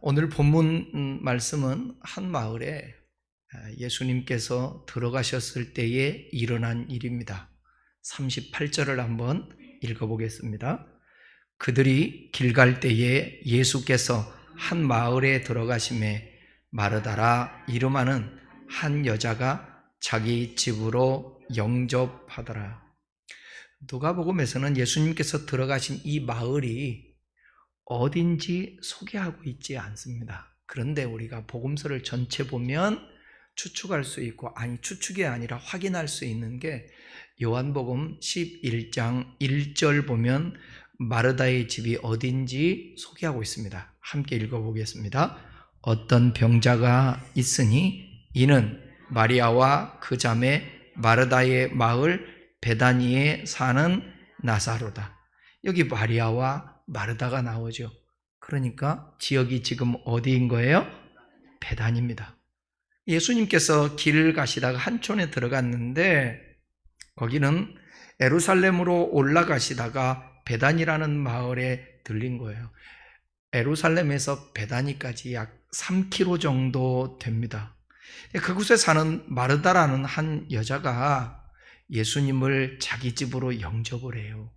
오늘 본문 말씀은 한 마을에 예수님께서 들어가셨을 때에 일어난 일입니다. 38절을 한번 읽어보겠습니다. 그들이 길 갈 때에 예수께서 한 마을에 들어가심에 마르다라 이름하는 한 여자가 자기 집으로 영접하더라. 누가복음에서는 예수님께서 들어가신 이 마을이 어딘지 소개하고 있지 않습니다. 그런데 우리가 복음서를 전체 보면 추측할 수 있고, 추측이 아니라 확인할 수 있는 게 요한복음 11장 1절 보면 마르다의 집이 어딘지 소개하고 있습니다. 함께 읽어보겠습니다. 어떤 병자가 있으니 이는 마리아와 그 자매 마르다의 마을 베다니에 사는 나사로다. 여기 마리아와 마르다가 나오죠. 그러니까 지역이 지금 어디인 거예요? 베단입니다. 예수님께서 길을 가시다가 한촌에 들어갔는데 거기는 예루살렘으로 올라가시다가 베단이라는 마을에 들린 거예요. 예루살렘에서 베다니까지 약 3km 정도 됩니다. 그곳에 사는 마르다라는 한 여자가 예수님을 자기 집으로 영접을 해요.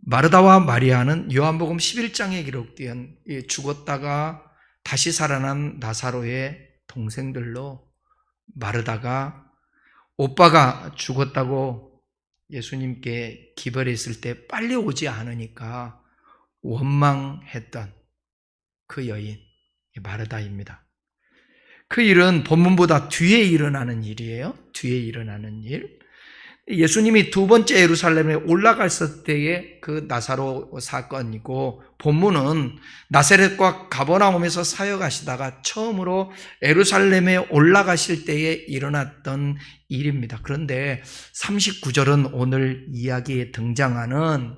마르다와 마리아는 요한복음 11장에 기록된 죽었다가 다시 살아난 나사로의 동생들로, 마르다가 오빠가 죽었다고 예수님께 기별했을 때 빨리 오지 않으니까 원망했던 그 여인 마르다입니다. 그 일은 본문보다 뒤에 일어나는 일이에요. 뒤에 일어나는 일. 예수님이 두 번째 예루살렘에 올라갔을 때의 그 나사로 사건이고, 본문은 나사렛과 가버나움에서 사역하시다가 처음으로 예루살렘에 올라가실 때에 일어났던 일입니다. 그런데 39절은 오늘 이야기에 등장하는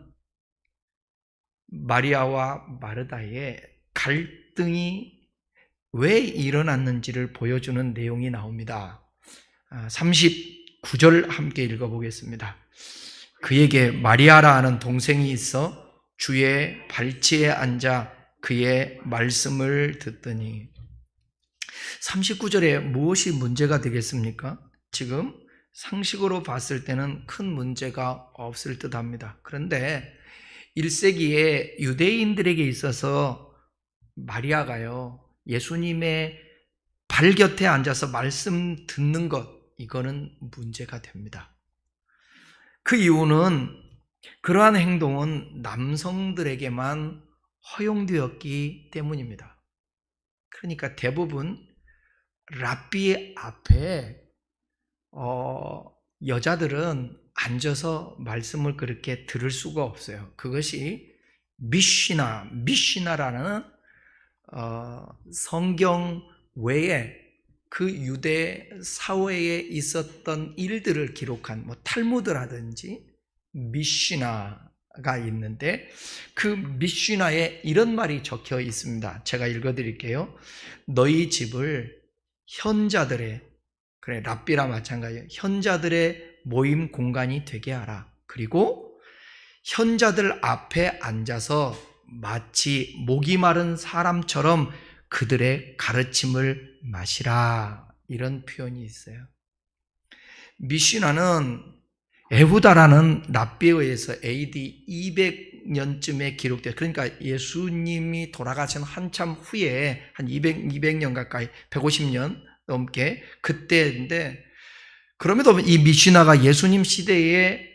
마리아와 마르다의 갈등이 왜 일어났는지를 보여주는 내용이 나옵니다. 39절 함께 읽어보겠습니다. 그에게 마리아라 하는 동생이 있어 주의 발치에 앉아 그의 말씀을 듣더니. 39절에 무엇이 문제가 되겠습니까? 지금 상식으로 봤을 때는 큰 문제가 없을 듯합니다. 그런데 1세기에 유대인들에게 있어서 마리아가요, 예수님의 발 곁에 앉아서 말씀 듣는 것, 이거는 문제가 됩니다. 그 이유는 그러한 행동은 남성들에게만 허용되었기 때문입니다. 그러니까 대부분 랍비 앞에 여자들은 앉아서 말씀을 그렇게 들을 수가 없어요. 그것이 미시나라는 성경 외에 그 유대 사회에 있었던 일들을 기록한 탈무드라든지 미시나가 있는데, 그 미시나에 이런 말이 적혀 있습니다. 제가 읽어드릴게요. 너희 집을 현자들의, 랍비라 마찬가지예요. 현자들의 모임 공간이 되게 하라. 그리고 현자들 앞에 앉아서 마치 목이 마른 사람처럼 그들의 가르침을 마시라. 이런 표현이 있어요. 미시나는 에후다라는 랍비에 의해서 AD 200년쯤에 기록돼요. 그러니까 예수님이 돌아가신 한참 후에 한 200년 가까이, 150년 넘게 그때인데, 그럼에도 이 미시나가 예수님 시대에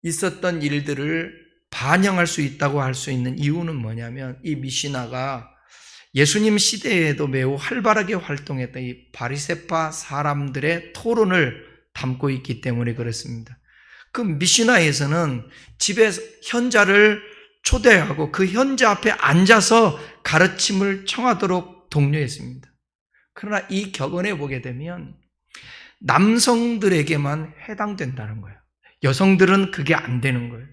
있었던 일들을 반영할 수 있다고 할 수 있는 이유는 뭐냐면, 이 미시나가 예수님 시대에도 매우 활발하게 활동했던 이 바리새파 사람들의 토론을 담고 있기 때문에 그렇습니다. 그 미시나에서는 집에 현자를 초대하고 그 현자 앞에 앉아서 가르침을 청하도록 독려했습니다. 그러나 이 격언에 보게 되면 남성들에게만 해당된다는 거예요. 여성들은 그게 안 되는 거예요.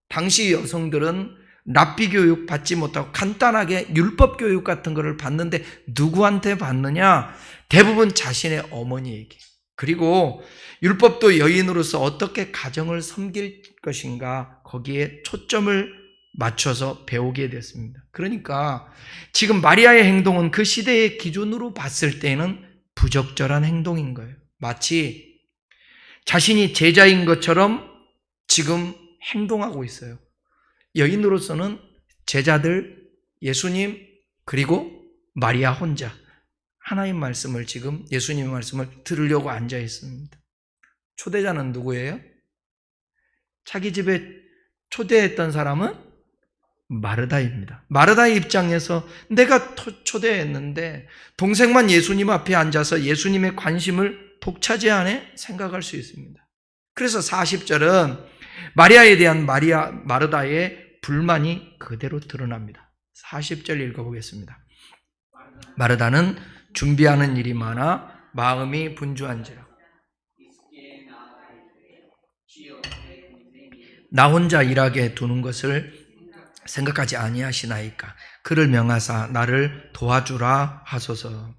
당시 여성들은 랍비 교육 받지 못하고 간단하게 율법 교육 같은 거를 받는데 누구한테 받느냐? 대부분 자신의 어머니에게. 그리고 율법도 여인으로서 어떻게 가정을 섬길 것인가, 거기에 초점을 맞춰서 배우게 됐습니다. 그러니까 지금 마리아의 행동은 그 시대의 기준으로 봤을 때는 부적절한 행동인 거예요. 마치 자신이 제자인 것처럼 지금 행동하고 있어요. 여인으로서는 제자들, 예수님, 그리고 마리아 혼자 하나님 말씀을 지금 예수님의 말씀을 들으려고 앉아 있습니다. 초대자는 누구예요? 자기 집에 초대했던 사람은 마르다입니다. 마르다의 입장에서 내가 초대했는데 동생만 예수님 앞에 앉아서 예수님의 관심을 독차지하네 생각할 수 있습니다. 그래서 40절은 마리아에 대한 마르다의 불만이 그대로 드러납니다. 40절 읽어보겠습니다. 마르다는 준비하는 일이 많아 마음이 분주한지라. 나 혼자 일하게 두는 것을 생각하지 아니하시나이까. 그를 명하사 나를 도와주라 하소서.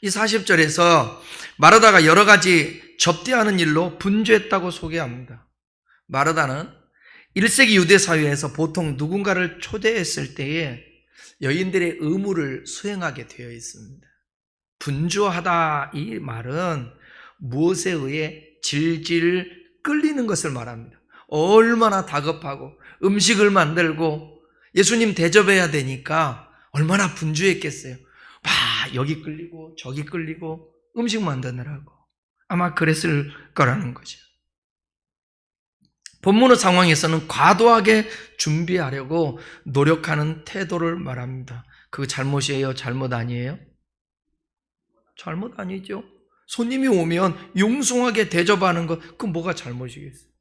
이 40절에서 마르다가 여러 가지 접대하는 일로 분주했다고 소개합니다. 마르다는 1세기 유대 사회에서 보통 누군가를 초대했을 때에 여인들의 의무를 수행하게 되어 있습니다. 분주하다 이 말은 무엇에 의해 질질 끌리는 것을 말합니다. 얼마나 다급하고 음식을 만들고 예수님 대접해야 되니까 얼마나 분주했겠어요. 여기 끌리고 저기 끌리고 음식 만드느라고 아마 그랬을 거라는 거죠. 본문의 상황에서는 과도하게 준비하려고 노력하는 태도를 말합니다. 그거 잘못이에요? 잘못 아니에요? 잘못 아니죠. 손님이 오면 융숭하게 대접하는 것, 그건 뭐가 잘못이겠어요?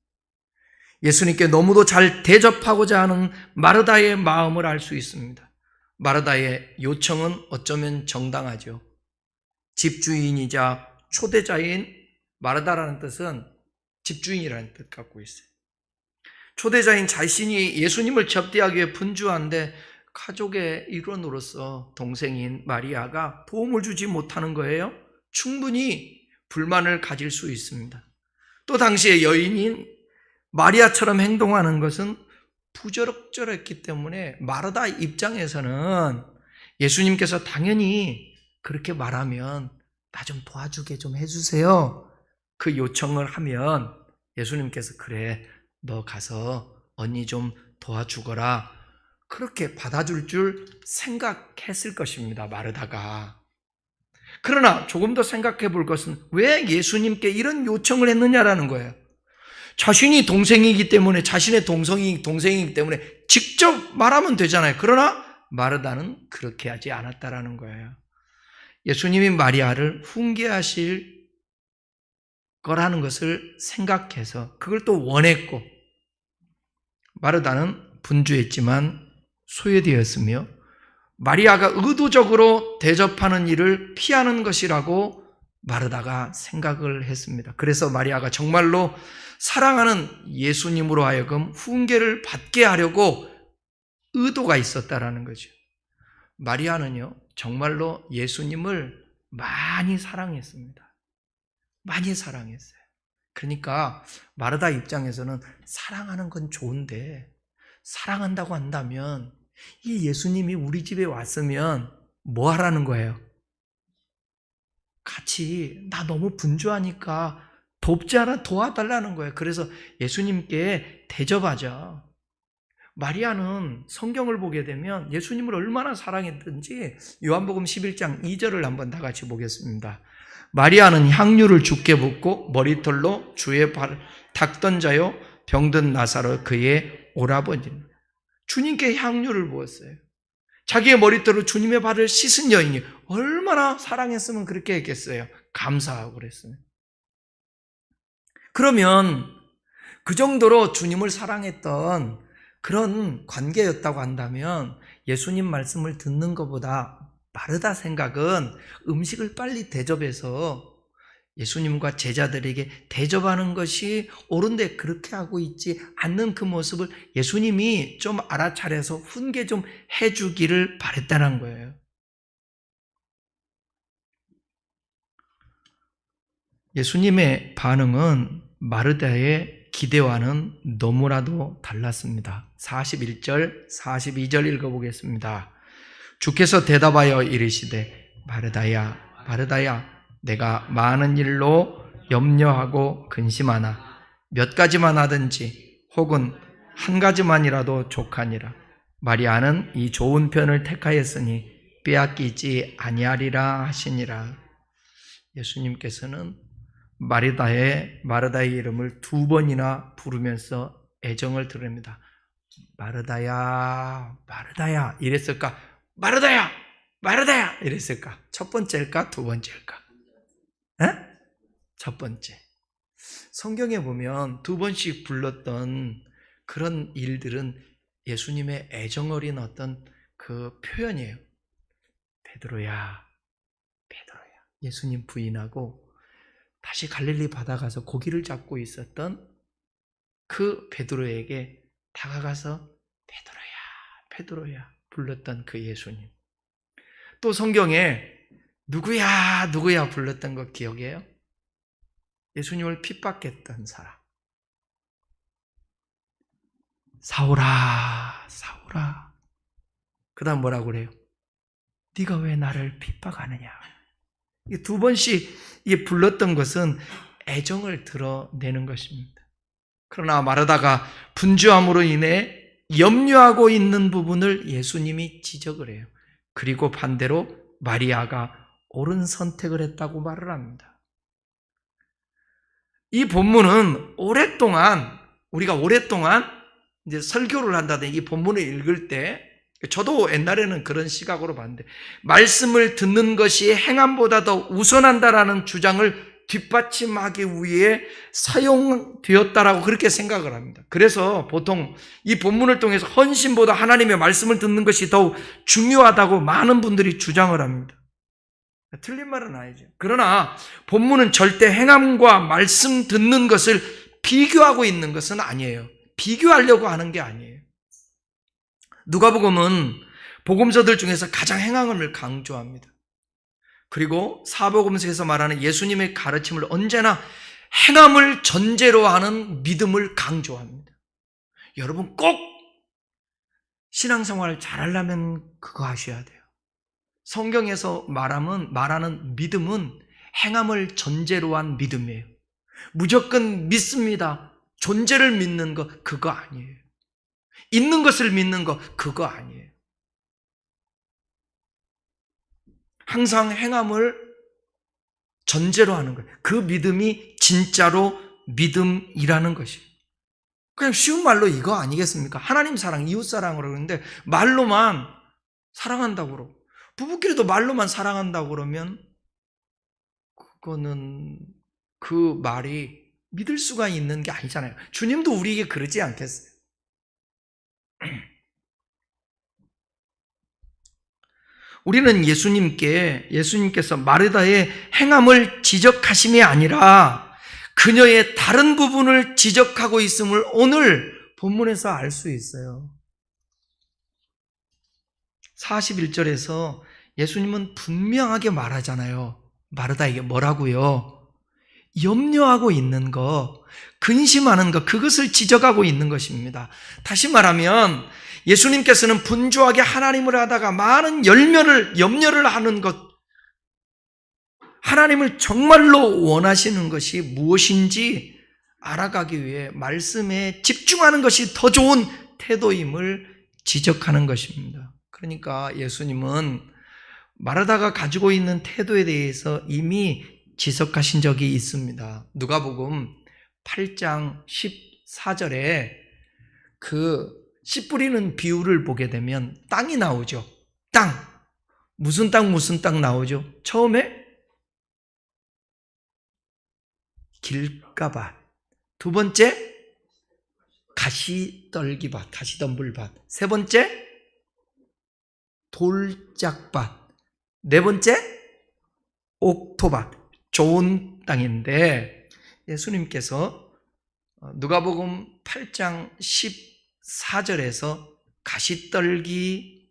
예수님께 너무도 잘 대접하고자 하는 마르다의 마음을 알 수 있습니다. 마르다의 요청은 어쩌면 정당하죠. 집주인이자 초대자인 마르다라는 뜻은 집주인이라는 뜻 갖고 있어요. 초대자인 자신이 예수님을 접대하기 위해 분주한데 가족의 일원으로서 동생인 마리아가 도움을 주지 못하는 거예요. 충분히 불만을 가질 수 있습니다. 또 당시에 여인인 마리아처럼 행동하는 것은 부적절했기 때문에 마르다 입장에서는 예수님께서 당연히 그렇게 말하면 나 좀 도와주게 좀 해주세요. 그 요청을 하면 예수님께서 그래 너 가서 언니 좀 도와주거라 그렇게 받아줄 줄 생각했을 것입니다. 마르다가. 그러나 조금 더 생각해 볼 것은 왜 예수님께 이런 요청을 했느냐라는 거예요. 자신이 동생이기 때문에 자신의 동생이기 때문에 직접 말하면 되잖아요. 그러나 마르다는 그렇게 하지 않았다라는 거예요. 예수님이 마리아를 훈계하실 거라는 것을 생각해서 그걸 또 원했고 마르다는 분주했지만 소외되었으며 마리아가 의도적으로 대접하는 일을 피하는 것이라고 마르다가 생각을 했습니다. 그래서 마리아가 정말로 사랑하는 예수님으로 하여금 훈계를 받게 하려고 의도가 있었다라는 거죠. 마리아는요, 정말로 예수님을 많이 사랑했습니다. 많이 사랑했어요. 그러니까 마르다 입장에서는 사랑하는 건 좋은데 사랑한다고 한다면 이 예수님이 우리 집에 왔으면 뭐 하라는 거예요? 같이 나 너무 분주하니까 돕지 않아 도와달라는 거예요. 그래서 예수님께 대접하자. 마리아는 성경을 보게 되면 예수님을 얼마나 사랑했든지 요한복음 11장 2절을 한번 다 같이 보겠습니다. 마리아는 향유를 주께 붓고 머리털로 주의 발을 닦던 자요 병든 나사로 그의 오라버니는 주님께 향유를 부었어요. 자기의 머리털로 주님의 발을 씻은 여인이 얼마나 사랑했으면 그렇게 했겠어요. 감사하고 그랬어요. 그러면 그 정도로 주님을 사랑했던 그런 관계였다고 한다면 예수님 말씀을 듣는 것보다 마르다 생각은 음식을 빨리 대접해서 예수님과 제자들에게 대접하는 것이 옳은데 그렇게 하고 있지 않는 그 모습을 예수님이 좀 알아차려서 훈계 좀 해주기를 바랬다는 거예요. 예수님의 반응은 마르다의 기대와는 너무나도 달랐습니다. 41절, 42절 읽어보겠습니다. 주께서 대답하여 이르시되 마르다야, 마르다야, 내가 많은 일로 염려하고 근심하나 몇 가지만 하든지 혹은 한 가지만이라도 족하니라. 마리아는 이 좋은 편을 택하였으니 빼앗기지 아니하리라 하시니라. 예수님께서는 마르다의 이름을 2번이나 부르면서 애정을 드립니다. 마르다야, 마르다야 이랬을까? 마르다야, 마르다야 이랬을까? 첫 번째일까? 두 번째일까? 에? 첫 번째. 성경에 보면 2번씩 불렀던 그런 일들은 예수님의 애정 어린 어떤 그 표현이에요. 베드로야, 베드로야. 예수님 부인하고 다시 갈릴리 바다 가서 고기를 잡고 있었던 그 베드로에게 다가가서 베드로야, 베드로야 불렀던 그 예수님. 또 성경에 누구야, 누구야 불렀던 거 기억해요? 예수님을 핍박했던 사람. 사울아, 사울아. 그 다음 뭐라고 그래요? 네가 왜 나를 핍박하느냐. 이 2번씩 불렀던 것은 애정을 드러내는 것입니다. 그러나 마르다가 분주함으로 인해 염려하고 있는 부분을 예수님이 지적을 해요. 그리고 반대로 마리아가 옳은 선택을 했다고 말을 합니다. 이 본문은 우리가 오랫동안 이제 설교를 한다든지 이 본문을 읽을 때, 저도 옛날에는 그런 시각으로 봤는데, 말씀을 듣는 것이 행함보다 더 우선한다라는 주장을 뒷받침하기 위해 사용되었다라고 그렇게 생각을 합니다. 그래서 보통 이 본문을 통해서 헌신보다 하나님의 말씀을 듣는 것이 더욱 중요하다고 많은 분들이 주장을 합니다. 틀린 말은 아니죠. 그러나 본문은 절대 행함과 말씀 듣는 것을 비교하고 있는 것은 아니에요. 비교하려고 하는 게 아니에요. 누가복음은 복음서들 중에서 가장 행함을 강조합니다. 그리고 사복음서에서 말하는 예수님의 가르침을 언제나 행함을 전제로 하는 믿음을 강조합니다. 여러분 꼭 신앙생활을 잘하려면 그거 하셔야 돼요. 성경에서 말하는 믿음은 행함을 전제로 한 믿음이에요. 무조건 믿습니다. 존재를 믿는 거 그거 아니에요. 있는 것을 믿는 거 그거 아니에요. 항상 행함을 전제로 하는 거예요. 그 믿음이 진짜로 믿음이라는 것이에요. 그냥 쉬운 말로 이거 아니겠습니까? 하나님 사랑, 이웃 사랑으로 그러는데 말로만 사랑한다고 그러고 부부끼리도 말로만 사랑한다고 그러면 그거는 그 말이 믿을 수가 있는 게 아니잖아요. 주님도 우리에게 그러지 않겠어요? 우리는 예수님께서 마르다의 행함을 지적하심이 아니라 그녀의 다른 부분을 지적하고 있음을 오늘 본문에서 알 수 있어요. 41절에서 예수님은 분명하게 말하잖아요. 마르다에게 뭐라고요? 염려하고 있는 거, 근심하는 것, 그것을 지적하고 있는 것입니다. 다시 말하면 예수님께서는 분주하게 하나님을 하다가 많은 염려를 하는 것, 하나님을 정말로 원하시는 것이 무엇인지 알아가기 위해 말씀에 집중하는 것이 더 좋은 태도임을 지적하는 것입니다. 그러니까 예수님은 마르다가 가지고 있는 태도에 대해서 이미 지적하신 적이 있습니다. 누가복음 8장 14절에 그 씨 뿌리는 비유를 보게 되면 땅이 나오죠. 땅. 무슨 땅 나오죠? 처음에 길가밭. 두 번째 가시떨기밭, 가시덤불밭. 세 번째 돌짝밭. 네 번째 옥토밭. 좋은 땅인데 예수님께서 누가복음 8장 14절에서 가시떨기를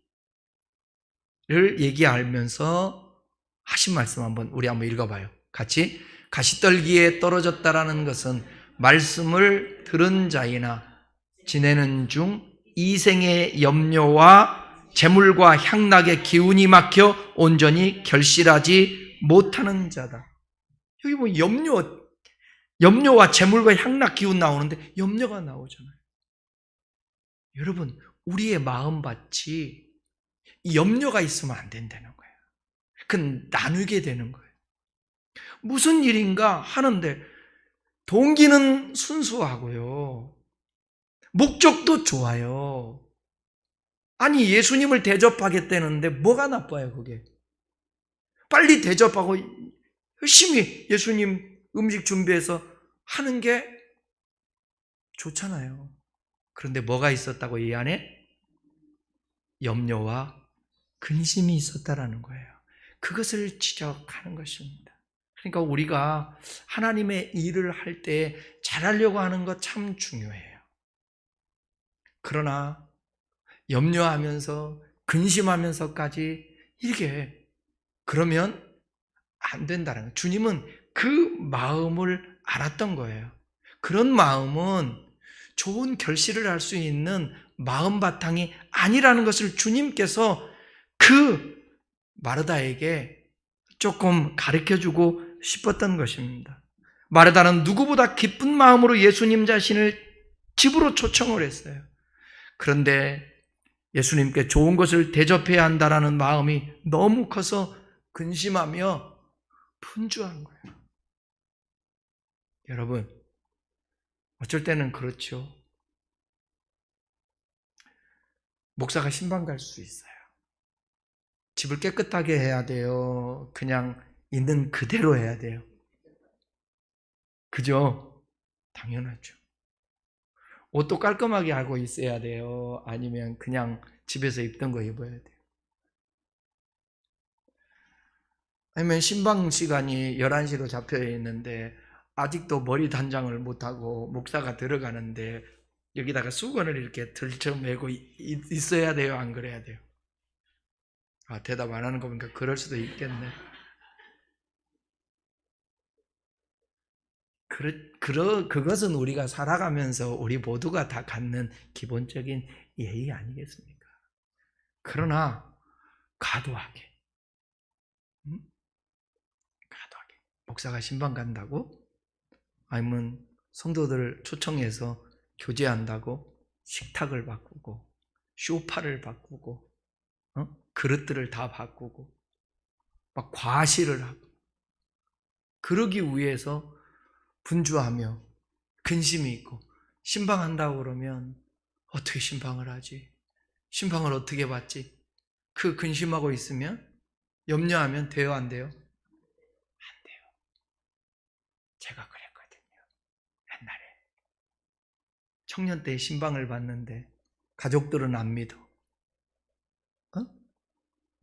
얘기하면서 하신 말씀 우리 한번 읽어봐요. 같이. 가시떨기에 떨어졌다라는 것은 말씀을 들은 자이나 지내는 중 이생의 염려와 재물과 향락의 기운이 막혀 온전히 결실하지 못하는 자다. 여기 뭐 염려와 재물과 향락 기운 나오는데 염려가 나오잖아요. 여러분, 우리의 마음밭이 이 염려가 있으면 안 된다는 거예요. 그건 나누게 되는 거예요. 무슨 일인가 하는데 동기는 순수하고요. 목적도 좋아요. 아니, 예수님을 대접하겠다는데 뭐가 나빠요, 그게? 빨리 대접하고 열심히 예수님 음식 준비해서 하는 게 좋잖아요. 그런데 뭐가 있었다고 이 안에? 염려와 근심이 있었다라는 거예요. 그것을 지적하는 것입니다. 그러니까 우리가 하나님의 일을 할 때 잘하려고 하는 것 참 중요해요. 그러나 염려하면서 근심하면서까지 이게 그러면 안 된다는 거예요. 주님은 그 마음을 알았던 거예요. 그런 마음은 좋은 결실을 할 수 있는 마음 바탕이 아니라는 것을 주님께서 그 마르다에게 조금 가르쳐주고 싶었던 것입니다. 마르다는 누구보다 기쁜 마음으로 예수님 자신을 집으로 초청을 했어요. 그런데 예수님께 좋은 것을 대접해야 한다는 마음이 너무 커서 근심하며 분주한 거예요. 여러분, 어쩔 때는 그렇죠. 목사가 신방 갈 수 있어요. 집을 깨끗하게 해야 돼요? 그냥 있는 그대로 해야 돼요? 그죠? 당연하죠. 옷도 깔끔하게 하고 있어야 돼요? 아니면 그냥 집에서 입던 거 입어야 돼요? 아니면 신방 시간이 11시로 잡혀 있는데 아직도 머리 단장을 못하고 목사가 들어가는데 여기다가 수건을 이렇게 들쳐매고 있어야 돼요? 안 그래야 돼요? 대답 안 하는 거 보니까 그럴 수도 있겠네. 그것은 우리가 살아가면서 우리 모두가 다 갖는 기본적인 예의 아니겠습니까? 그러나 가도하게, 가도하게. 목사가 신방 간다고? 아니면 성도들을 초청해서 교제한다고? 식탁을 바꾸고, 쇼파를 바꾸고, 그릇들을 다 바꾸고, 막 과시를 하고, 그러기 위해서 분주하며 근심이 있고, 신방한다고 그러면 어떻게 신방을 하지? 신방을 어떻게 받지? 그 근심하고 있으면, 염려하면 돼요, 안 돼요? 안 돼요. 제가 그랬거든요. 옛날에 청년 때 신방을 받는데 가족들은 안 믿어.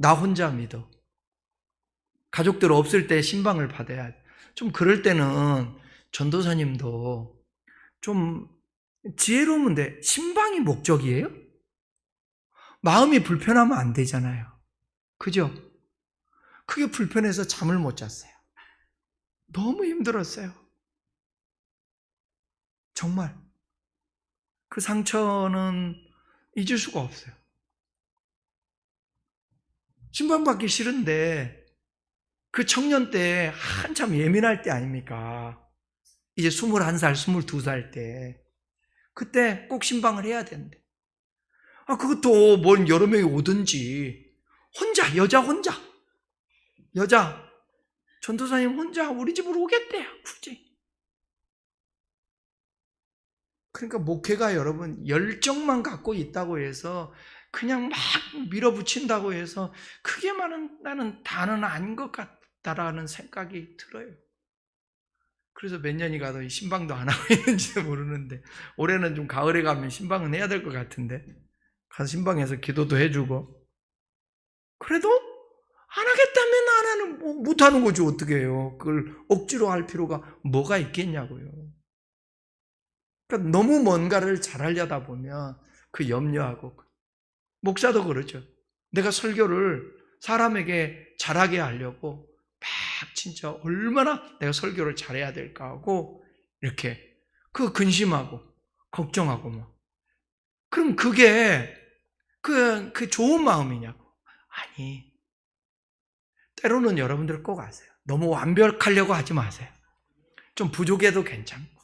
나 혼자 믿어. 가족들 없을 때 신방을 받아야 돼. 좀 그럴 때는 전도사님도 좀 지혜로우면 돼. 신방이 목적이에요? 마음이 불편하면 안 되잖아요. 그죠? 그게 불편해서 잠을 못 잤어요. 너무 힘들었어요. 정말. 그 상처는 잊을 수가 없어요. 신방받기 싫은데 그 청년 때 한참 예민할 때 아닙니까? 이제 21살, 22살 때. 그때 꼭 신방을 해야 되는데. 그것도 뭔 여러 명이 오든지 혼자, 여자 전도사님 혼자 우리 집으로 오겠대요. 굳이. 그러니까 목회가 여러분 열정만 갖고 있다고 해서 그냥 막 밀어붙인다고 해서 크게 나는 다는 아닌 것 같다라는 생각이 들어요. 그래서 몇 년이 가도 신방도 안 하고 있는지 모르는데 올해는 좀 가을에 가면 신방은 해야 될 것 같은데 가서 신방에서 기도도 해주고 그래도 안 하겠다면 안 하는 못 하는 거죠. 어떻게 해요? 그걸 억지로 할 필요가 뭐가 있겠냐고요. 그러니까 너무 뭔가를 잘하려다 보면 그 염려하고 목사도 그렇죠. 내가 설교를 사람에게 잘하게 하려고 막 진짜 얼마나 내가 설교를 잘해야 될까 하고 이렇게 그 근심하고 걱정하고 뭐. 그럼 그게 그 좋은 마음이냐고. 아니, 때로는 여러분들 꼭 아세요. 너무 완벽하려고 하지 마세요. 좀 부족해도 괜찮고.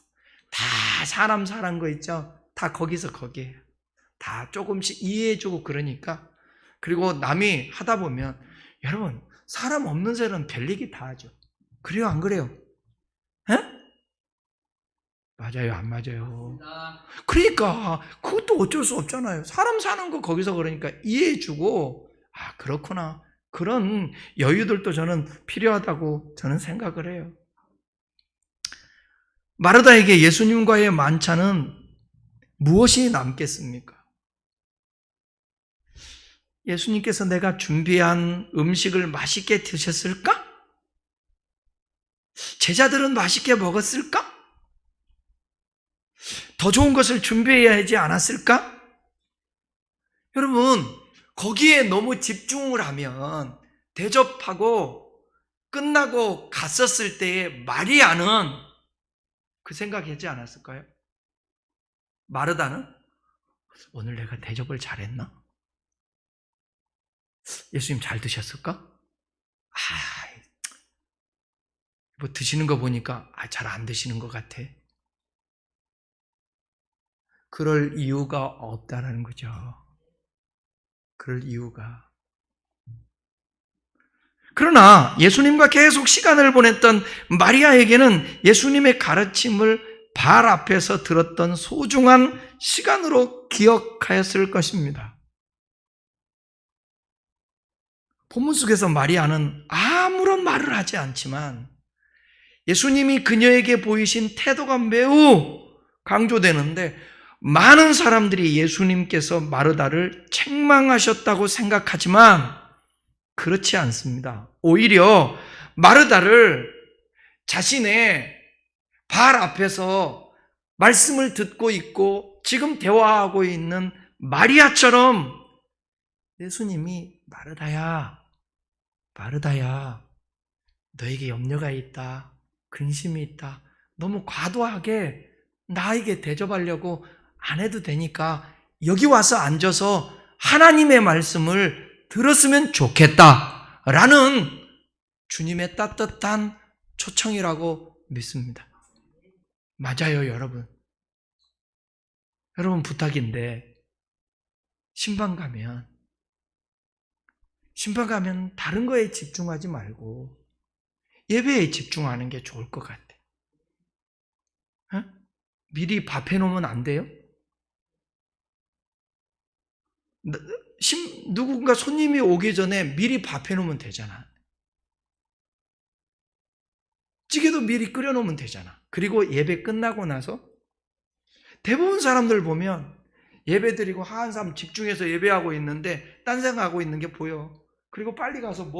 다 사람 사는 거 있죠? 다 거기서 거기에요. 다 조금씩 이해해주고 그러니까. 그리고 남이 하다 보면 여러분 사람 없는 새는 별얘기 다 하죠. 그래요 안 그래요? 에? 맞아요 안 맞아요? 그러니까 그것도 어쩔 수 없잖아요. 사람 사는 거 거기서 그러니까 이해해주고 아 그렇구나. 그런 여유들도 저는 필요하다고 저는 생각을 해요. 마르다에게 예수님과의 만찬은 무엇이 남겠습니까? 예수님께서 내가 준비한 음식을 맛있게 드셨을까? 제자들은 맛있게 먹었을까? 더 좋은 것을 준비해야 하지 않았을까? 여러분, 거기에 너무 집중을 하면 대접하고 끝나고 갔었을 때의 마리아는 그 생각하지 않았을까요? 마르다는 오늘 내가 대접을 잘했나? 예수님 잘 드셨을까? 아, 뭐 드시는 거 보니까 잘 안 드시는 것 같아. 그럴 이유가 없다라는 거죠. 그럴 이유가. 그러나 예수님과 계속 시간을 보냈던 마리아에게는 예수님의 가르침을 발 앞에서 들었던 소중한 시간으로 기억하였을 것입니다. 본문 속에서 마리아는 아무런 말을 하지 않지만 예수님이 그녀에게 보이신 태도가 매우 강조되는데 많은 사람들이 예수님께서 마르다를 책망하셨다고 생각하지만 그렇지 않습니다. 오히려 마르다를 자신의 발 앞에서 말씀을 듣고 있고 지금 대화하고 있는 마리아처럼 예수님이 마르다야, 마르다야, 너에게 염려가 있다, 근심이 있다. 너무 과도하게 나에게 대접하려고 안 해도 되니까 여기 와서 앉아서 하나님의 말씀을 들었으면 좋겠다라는 주님의 따뜻한 초청이라고 믿습니다. 맞아요, 여러분. 여러분 부탁인데 신방 가면 다른 거에 집중하지 말고 예배에 집중하는 게 좋을 것 같아. 어? 미리 밥 해놓으면 안 돼요? 누군가 손님이 오기 전에 미리 밥 해놓으면 되잖아. 찌개도 미리 끓여놓으면 되잖아. 그리고 예배 끝나고 나서 대부분 사람들 보면 예배 드리고 한 사람 집중해서 예배하고 있는데 딴 생각하고 있는 게 보여. 그리고 빨리 가서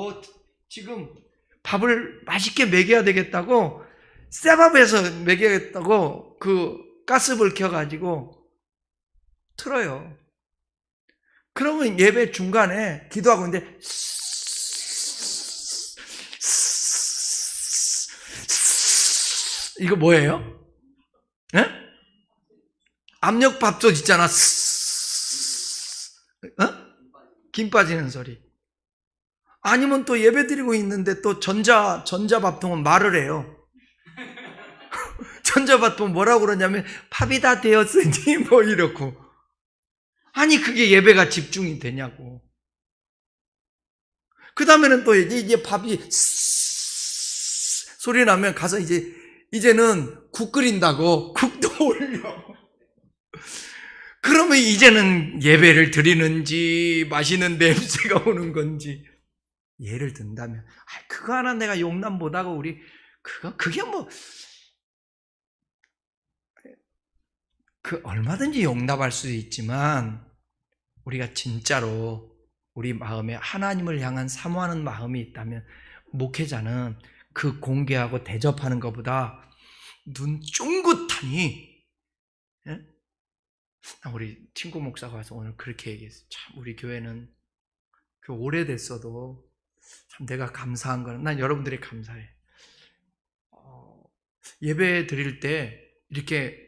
지금 밥을 맛있게 먹여야 되겠다고 쇠밥에서 먹여야겠다고 그 가스불 켜가지고 틀어요. 그러면 예배 중간에 기도하고 있는데 이거 뭐예요? 네? 압력밥솥 있잖아. 어? 김 빠지는 소리. 아니면 또 예배 드리고 있는데 또 전자밥통은 말을 해요. 전자밥통 뭐라고 그러냐면 밥이 다 되었으니 뭐 이렇고. 아니 그게 예배가 집중이 되냐고. 그 다음에는 또 이제 밥이 소리 나면 가서 이제는 국 끓인다고 국도 올려. 그러면 이제는 예배를 드리는지 맛있는 냄새가 오는 건지 예를 든다면 그거 하나 내가 용납 못하고 그게 얼마든지 용납할 수 있지만 우리가 진짜로 우리 마음에 하나님을 향한 사모하는 마음이 있다면 목회자는 그 공개하고 대접하는 것보다 눈 쫑긋하니 우리 친구 목사가 와서 오늘 그렇게 얘기했어요. 참 우리 교회는 오래됐어도 참 내가 감사한 거는 난 여러분들이 감사해. 예배 드릴 때 이렇게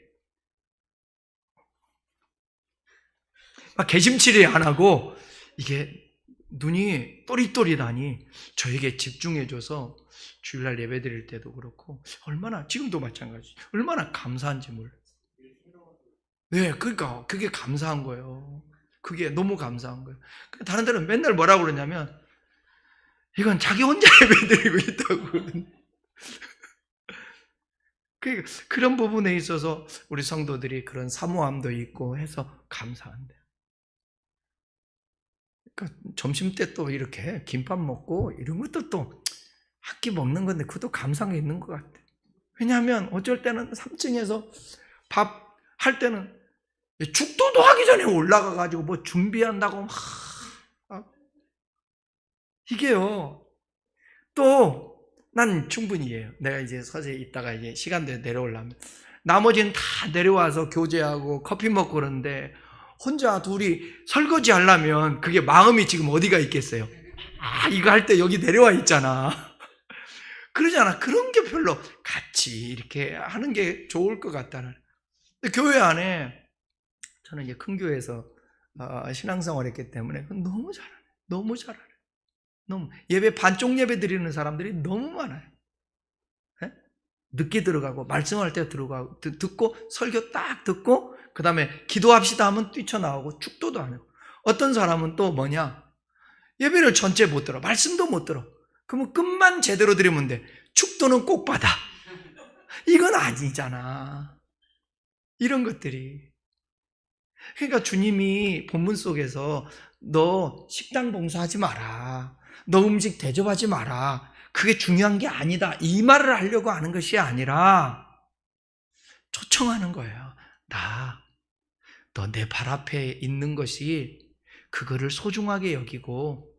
막 개심치레 안 하고 이게 눈이 또릿또릿하니 저에게 집중해줘서 주일날 예배 드릴 때도 그렇고 얼마나, 지금도 마찬가지, 얼마나 감사한지 몰라요. 네, 그러니까 그게 감사한 거예요. 그게 너무 감사한 거예요. 다른 데는 맨날 뭐라고 그러냐면 이건 자기 혼자 예배 드리고 있다고. 그런 부분에 있어서 우리 성도들이 그런 사모함도 있고 해서 감사한데. 그러니까 점심 때 또 이렇게 김밥 먹고 이런 것도 또 한 끼 먹는 건데 그것도 감사가 있는 것 같아. 왜냐하면 어쩔 때는 3층에서 밥 할 때는 죽도도 하기 전에 올라가가지고 뭐 준비한다고 막 이게요. 또 난 충분히 이해해요. 내가 이제 서재에 있다가 이제 시간대에 내려오려면 나머지는 다 내려와서 교제하고 커피 먹고 그러는데 혼자 둘이 설거지 하려면 그게 마음이 지금 어디가 있겠어요? 이거 할 때 여기 내려와 있잖아. 그러잖아. 그런 게 별로 같이 이렇게 하는 게 좋을 것 같다는. 교회 안에 저는 이제 큰 교회에서 신앙생활 했기 때문에 너무 잘하네. 너무 잘하네. 너무 예배 반쪽 예배 드리는 사람들이 너무 많아요. 네? 늦게 들어가고 말씀할 때 들어가고 듣고 설교 딱 듣고 그 다음에 기도합시다 하면 뛰쳐나오고 축도도 안 해요. 어떤 사람은 또 뭐냐, 예배를 전체 못 들어, 말씀도 못 들어. 그러면 끝만 제대로 드리면 돼. 축도는 꼭 받아. 이건 아니잖아. 이런 것들이. 그러니까 주님이 본문 속에서 너 식당 봉사하지 마라, 너 음식 대접하지 마라, 그게 중요한 게 아니다, 이 말을 하려고 하는 것이 아니라 초청하는 거예요. 너 내 발 앞에 있는 것이 그거를 소중하게 여기고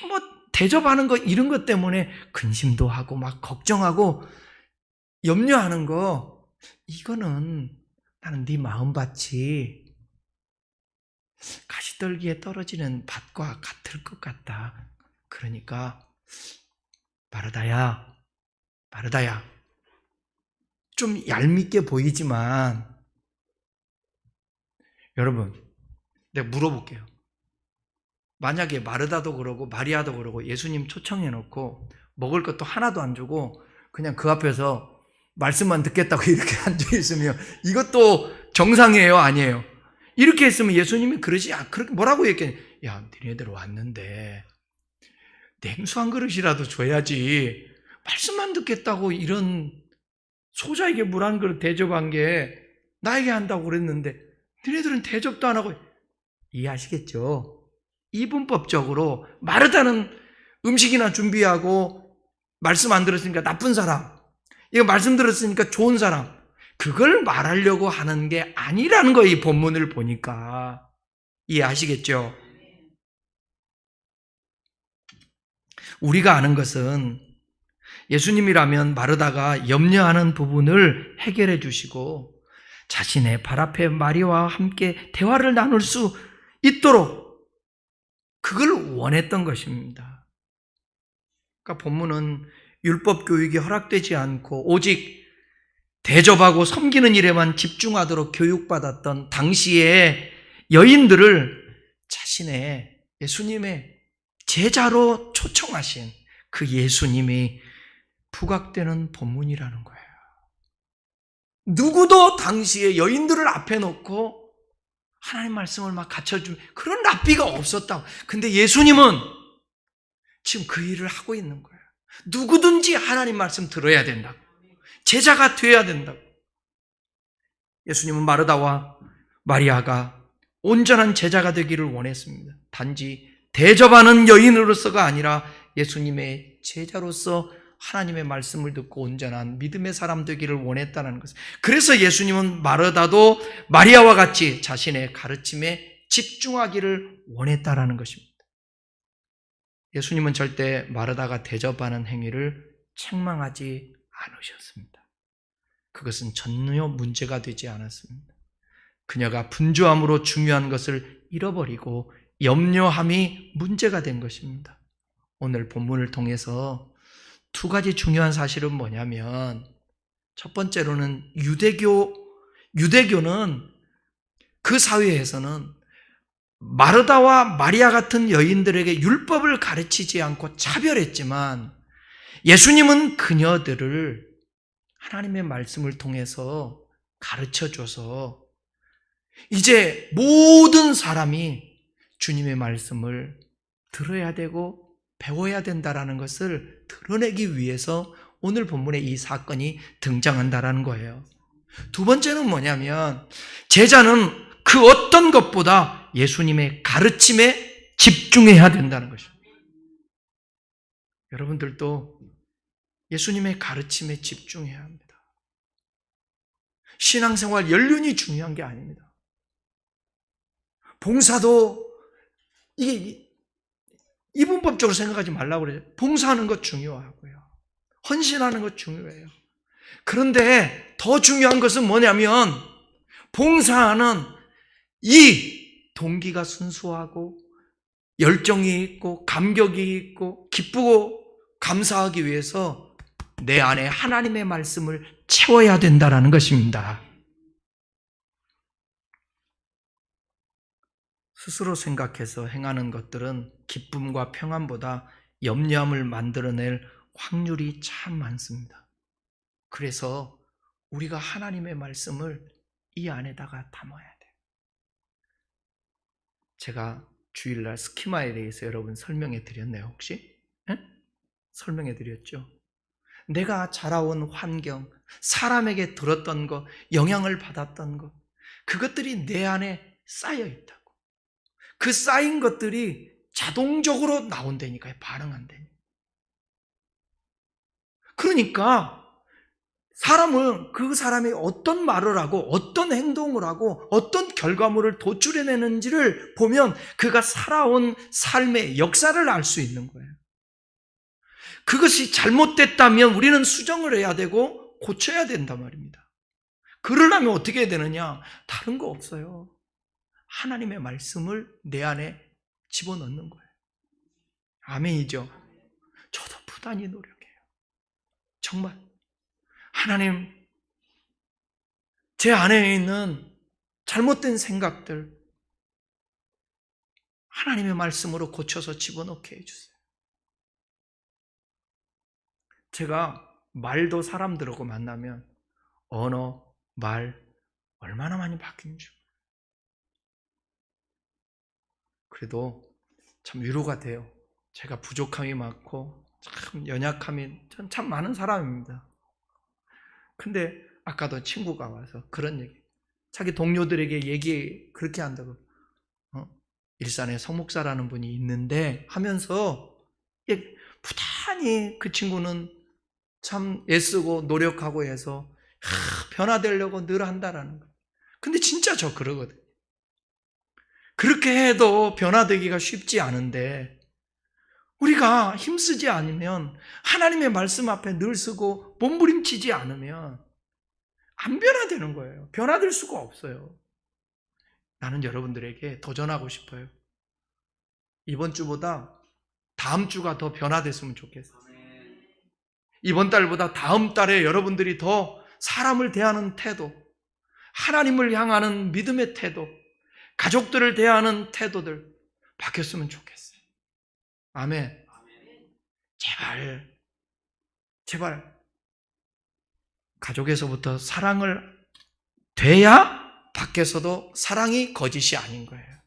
뭐 대접하는 것 이런 것 때문에 근심도 하고 막 걱정하고 염려하는 거, 이거는 나는 네 마음밭이 가시떨기에 떨어지는 밭과 같을 것 같다. 그러니까 마르다야 좀 얄밉게 보이지만 여러분, 내가 물어볼게요. 만약에 마르다도 그러고 마리아도 그러고 예수님 초청해놓고 먹을 것도 하나도 안 주고 그냥 그 앞에서 말씀만 듣겠다고 이렇게 앉아있으면 이것도 정상이에요? 아니에요? 이렇게 했으면 예수님이 그렇게 뭐라고 얘기해? 야, 니네들 왔는데 냉수 한 그릇이라도 줘야지, 말씀만 듣겠다고 이런 소자에게 물 한 그릇 대접한 게 나에게 한다고 그랬는데 니네들은 대접도 안 하고. 이해하시겠죠? 이분법적으로 마르다는 음식이나 준비하고 말씀 안 들었으니까 나쁜 사람, 이거 말씀 들었으니까 좋은 사람, 그걸 말하려고 하는 게 아니라는 거예요. 이 본문을 보니까. 이해하시겠죠? 우리가 아는 것은 예수님이라면 마르다가 염려하는 부분을 해결해 주시고 자신의 발 앞에 마리아와 함께 대화를 나눌 수 있도록 그걸 원했던 것입니다. 그러니까 본문은 율법 교육이 허락되지 않고 오직 대접하고 섬기는 일에만 집중하도록 교육받았던 당시의 여인들을 자신의 예수님의 제자로 초청하신 그 예수님이 부각되는 본문이라는 거예요. 누구도 당시의 여인들을 앞에 놓고 하나님 말씀을 막 갖춰주는 그런 랍비가 없었다고. 근데 예수님은 지금 그 일을 하고 있는 거예요. 누구든지 하나님 말씀 들어야 된다고, 제자가 되어야 된다고. 예수님은 마르다와 마리아가 온전한 제자가 되기를 원했습니다. 단지 대접하는 여인으로서가 아니라 예수님의 제자로서 하나님의 말씀을 듣고 온전한 믿음의 사람 되기를 원했다는 것을. 그래서 예수님은 마르다도 마리아와 같이 자신의 가르침에 집중하기를 원했다는 것입니다. 예수님은 절대 마르다가 대접하는 행위를 책망하지 않으셨습니다. 그것은 전혀 문제가 되지 않았습니다. 그녀가 분주함으로 중요한 것을 잃어버리고 염려함이 문제가 된 것입니다. 오늘 본문을 통해서 두 가지 중요한 사실은 뭐냐면, 첫 번째로는 유대교는 그 사회에서는 마르다와 마리아 같은 여인들에게 율법을 가르치지 않고 차별했지만 예수님은 그녀들을 하나님의 말씀을 통해서 가르쳐줘서 이제 모든 사람이 주님의 말씀을 들어야 되고 배워야 된다는 것을 드러내기 위해서 오늘 본문에 이 사건이 등장한다는 거예요. 두 번째는 뭐냐면 제자는 그 어떤 것보다 예수님의 가르침에 집중해야 된다는 것입니다. 여러분들도 예수님의 가르침에 집중해야 합니다. 신앙생활 연륜이 중요한 게 아닙니다. 봉사도 이게 이분법적으로 생각하지 말라고 그래요. 봉사하는 것 중요하고요. 헌신하는 것 중요해요. 그런데 더 중요한 것은 뭐냐면 봉사하는 이 동기가 순수하고 열정이 있고 감격이 있고 기쁘고 감사하기 위해서 내 안에 하나님의 말씀을 채워야 된다는 것입니다. 스스로 생각해서 행하는 것들은 기쁨과 평안보다 염려함을 만들어낼 확률이 참 많습니다. 그래서 우리가 하나님의 말씀을 이 안에다가 담아야 돼요. 제가 주일날 스키마에 대해서 여러분 설명해 드렸나요 혹시? 네? 설명해 드렸죠. 내가 자라온 환경, 사람에게 들었던 것, 영향을 받았던 것, 그것들이 내 안에 쌓여 있다고. 그 쌓인 것들이 자동적으로 나온다니까요. 반응한다니까. 그러니까 사람은 그 사람이 어떤 말을 하고 어떤 행동을 하고 어떤 결과물을 도출해내는지를 보면 그가 살아온 삶의 역사를 알 수 있는 거예요. 그것이 잘못됐다면 우리는 수정을 해야 되고 고쳐야 된단 말입니다. 그러려면 어떻게 해야 되느냐? 다른 거 없어요. 하나님의 말씀을 내 안에 집어넣는 거예요. 아멘이죠? 저도 부단히 노력해요. 정말 하나님, 제 안에 있는 잘못된 생각들 하나님의 말씀으로 고쳐서 집어넣게 해주세요. 제가 말도 사람들하고 만나면 언어, 말 얼마나 많이 바뀌는지. 그래도 참 위로가 돼요. 제가 부족함이 많고 참 연약함이 참 많은 사람입니다. 근데 아까도 친구가 와서 그런 얘기, 자기 동료들에게 얘기 그렇게 한다고, 일산에 성목사라는 분이 있는데 하면서 부단히 그 친구는 참 애쓰고 노력하고 해서 변화되려고 늘 한다라는 거예요. 근데 진짜 저 그러거든요. 그렇게 해도 변화되기가 쉽지 않은데 우리가 힘쓰지 않으면, 하나님의 말씀 앞에 늘 서고 몸부림치지 않으면 안 변화되는 거예요. 변화될 수가 없어요. 나는 여러분들에게 도전하고 싶어요. 이번 주보다 다음 주가 더 변화됐으면 좋겠어요. 이번 달보다 다음 달에 여러분들이 더 사람을 대하는 태도, 하나님을 향하는 믿음의 태도, 가족들을 대하는 태도들 바뀌었으면 좋겠어요. 아멘. 제발 가족에서부터 사랑을 돼야 밖에서도 사랑이 거짓이 아닌 거예요.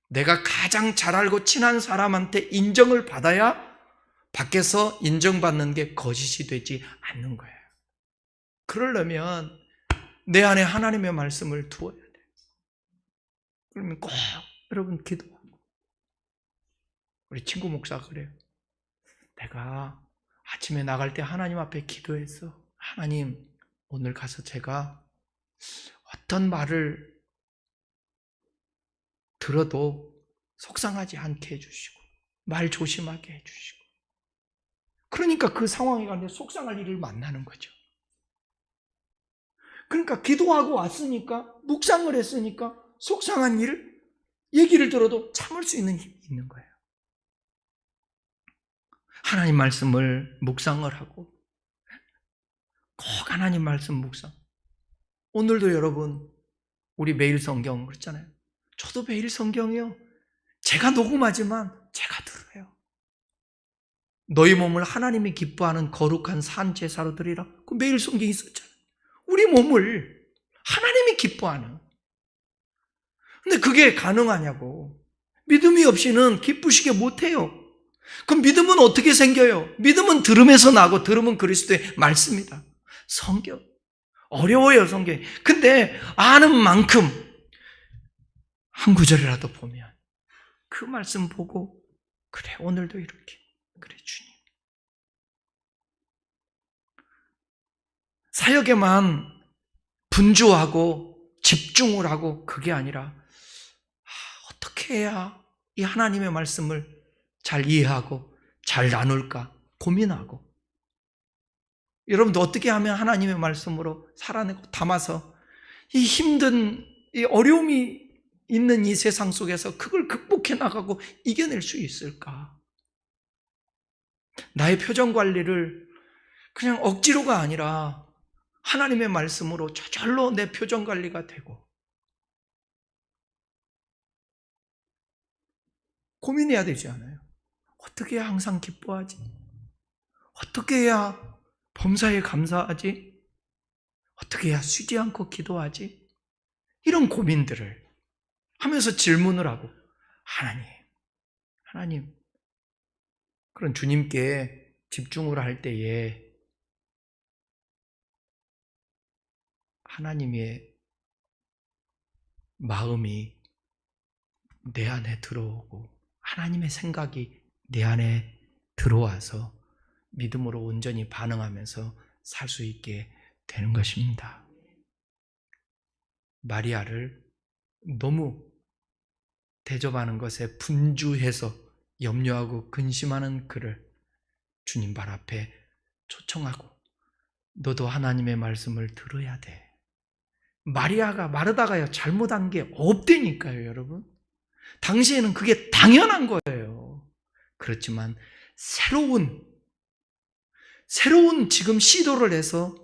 내가 가장 잘 알고 친한 사람한테 인정을 받아야 밖에서 인정받는 게 거짓이 되지 않는 거예요. 그러려면 내 안에 하나님의 말씀을 두어야 돼요. 그러면 꼭 여러분 기도하고. 우리 친구 목사가 그래요. 내가 아침에 나갈 때 하나님 앞에 기도했어. 하나님, 오늘 가서 제가 어떤 말을 들어도 속상하지 않게 해주시고 말 조심하게 해주시고, 그러니까 그 상황에 가는데 속상할 일을 만나는 거죠. 그러니까 기도하고 왔으니까, 묵상을 했으니까 속상한 일, 얘기를 들어도 참을 수 있는 힘이 있는 거예요. 하나님 말씀을 묵상을 하고, 꼭 하나님 말씀 묵상. 오늘도 여러분 우리 매일 성경 그랬잖아요. 저도 매일 성경이요. 제가 녹음하지만 제가 들어요. 너희 몸을 하나님이 기뻐하는 거룩한 산 제사로 드리라. 그 매일 성경이 있었잖아요. 우리 몸을 하나님이 기뻐하는. 근데 그게 가능하냐고. 믿음이 없이는 기쁘시게 못해요. 그럼 믿음은 어떻게 생겨요? 믿음은 들음에서 나고 들음은 그리스도의 말씀이다. 성경. 어려워요, 성경이. 근데 아는 만큼 한 구절이라도 보면 그 말씀 보고 그래, 오늘도 이렇게. 그래, 주님. 사역에만 분주하고 집중을 하고 그게 아니라 어떻게 해야 이 하나님의 말씀을 잘 이해하고 잘 나눌까 고민하고, 여러분도 어떻게 하면 하나님의 말씀으로 살아내고 담아서 이 힘든 이 어려움이 있는 이 세상 속에서 그걸 극복해 나가고 이겨낼 수 있을까? 나의 표정 관리를 그냥 억지로가 아니라 하나님의 말씀으로 저절로 내 표정 관리가 되고, 고민해야 되지 않아요? 어떻게 해야 항상 기뻐하지? 어떻게 해야 범사에 감사하지? 어떻게 해야 쉬지 않고 기도하지? 이런 고민들을 하면서 질문을 하고, 하나님, 그런 주님께 집중을 할 때에 하나님의 마음이 내 안에 들어오고 하나님의 생각이 내 안에 들어와서 믿음으로 온전히 반응하면서 살 수 있게 되는 것입니다. 마리아를 너무 대접하는 것에 분주해서 염려하고 근심하는 그를 주님 발 앞에 초청하고, 너도 하나님의 말씀을 들어야 돼. 마리아가 마르다가요 잘못한 게 없다니까요, 여러분. 당시에는 그게 당연한 거예요. 그렇지만 새로운 지금 시도를 해서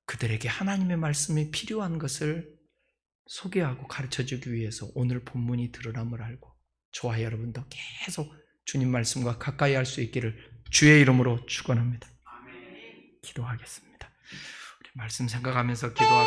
그들에게 하나님의 말씀이 필요한 것을 소개하고 가르쳐주기 위해서 오늘 본문이 드러남을 알고, 저와 여러분도 계속 주님 말씀과 가까이 할 수 있기를 주의 이름으로 축원합니다. 기도하겠습니다. 우리 말씀 생각하면서 기도하겠습니다.